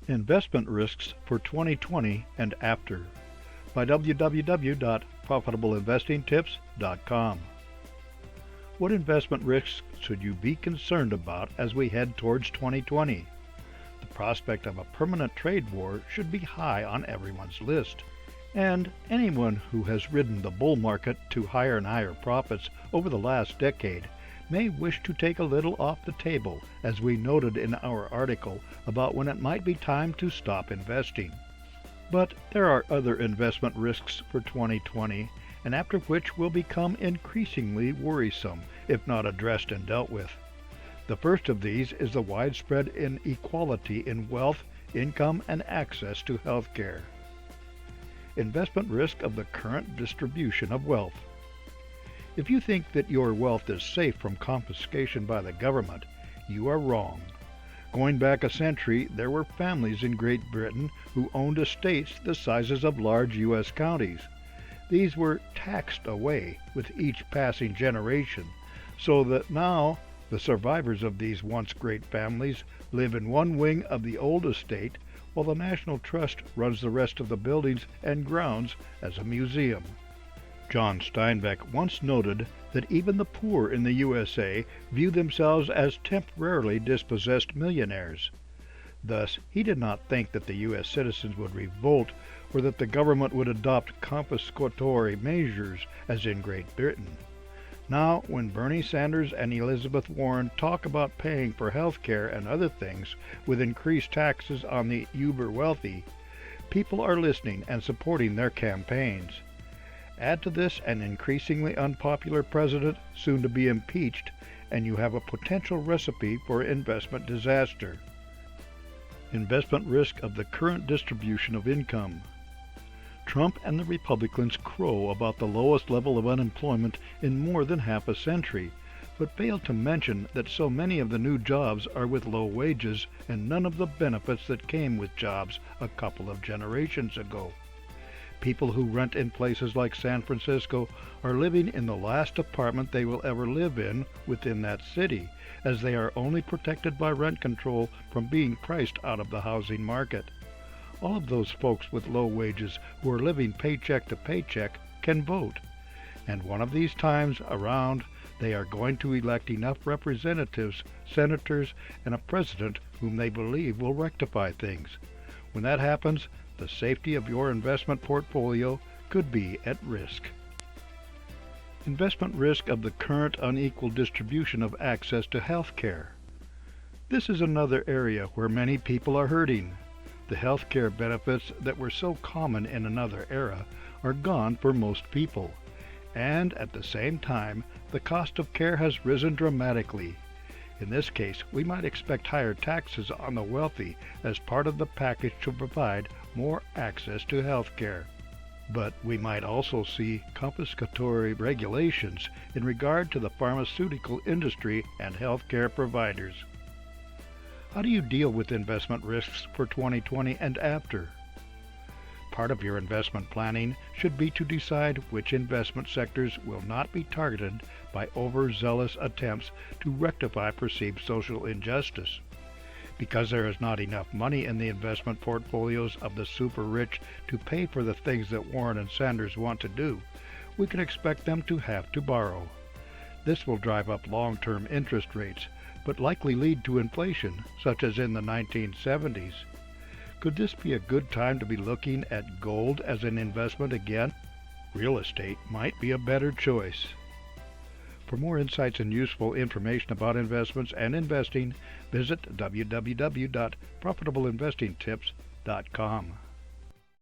Investment Risks for 2020 and After by www.profitableinvestingtips.com. What investment risks should you be concerned about as we head towards 2020? The prospect of a permanent trade war should be high on everyone's list, and anyone who has ridden the bull market to higher and higher profits over the last decade may wish to take a little off the table, as we noted in our article about when it might be time to stop investing. But there are other investment risks for 2020, and after which will become increasingly worrisome if not addressed and dealt with. The first of these is the widespread inequality in wealth, income, and access to health care. Investment risk of the current distribution of wealth. If you think that your wealth is safe from confiscation by the government, you are wrong. Going back a century, there were families in Great Britain who owned estates the sizes of large U.S. counties. These were taxed away with each passing generation, so that now the survivors of these once great families live in one wing of the old estate, while the National Trust runs the rest of the buildings and grounds as a museum. John Steinbeck once noted that even the poor in the U.S.A. view themselves as temporarily dispossessed millionaires. Thus, he did not think that the U.S. citizens would revolt or that the government would adopt confiscatory measures as in Great Britain. Now, when Bernie Sanders and Elizabeth Warren talk about paying for health care and other things with increased taxes on the uber wealthy, people are listening and supporting their campaigns. Add to this an increasingly unpopular president soon to be impeached, and you have a potential recipe for investment disaster. Investment risk of the current distribution of income. Trump and the Republicans crow about the lowest level of unemployment in more than half a century, but fail to mention that so many of the new jobs are with low wages and none of the benefits that came with jobs a couple of generations ago. People who rent in places like San Francisco are living in the last apartment they will ever live in within that city, as they are only protected by rent control from being priced out of the housing market. All of those folks with low wages who are living paycheck to paycheck can vote, and one of these times around they are going to elect enough representatives, senators, and a president whom they believe will rectify things. When that happens, the safety of your investment portfolio could be at risk. Investment risk of the current unequal distribution of access to health care. This is another area where many people are hurting. The health care benefits that were so common in another era are gone for most people, and at the same time, the cost of care has risen dramatically. In this case, we might expect higher taxes on the wealthy as part of the package to provide more access to health care. But we might also see confiscatory regulations in regard to the pharmaceutical industry and health care providers. How do you deal with investment risks for 2020 and after? Part of your investment planning should be to decide which investment sectors will not be targeted by overzealous attempts to rectify perceived social injustice. Because there is not enough money in the investment portfolios of the super rich to pay for the things that Warren and Sanders want to do, we can expect them to have to borrow. This will drive up long-term interest rates, but likely lead to inflation, such as in the 1970s. Could this be a good time to be looking at gold as an investment again? Real estate might be a better choice. For more insights and useful information about investments and investing, visit www.profitableinvestingtips.com.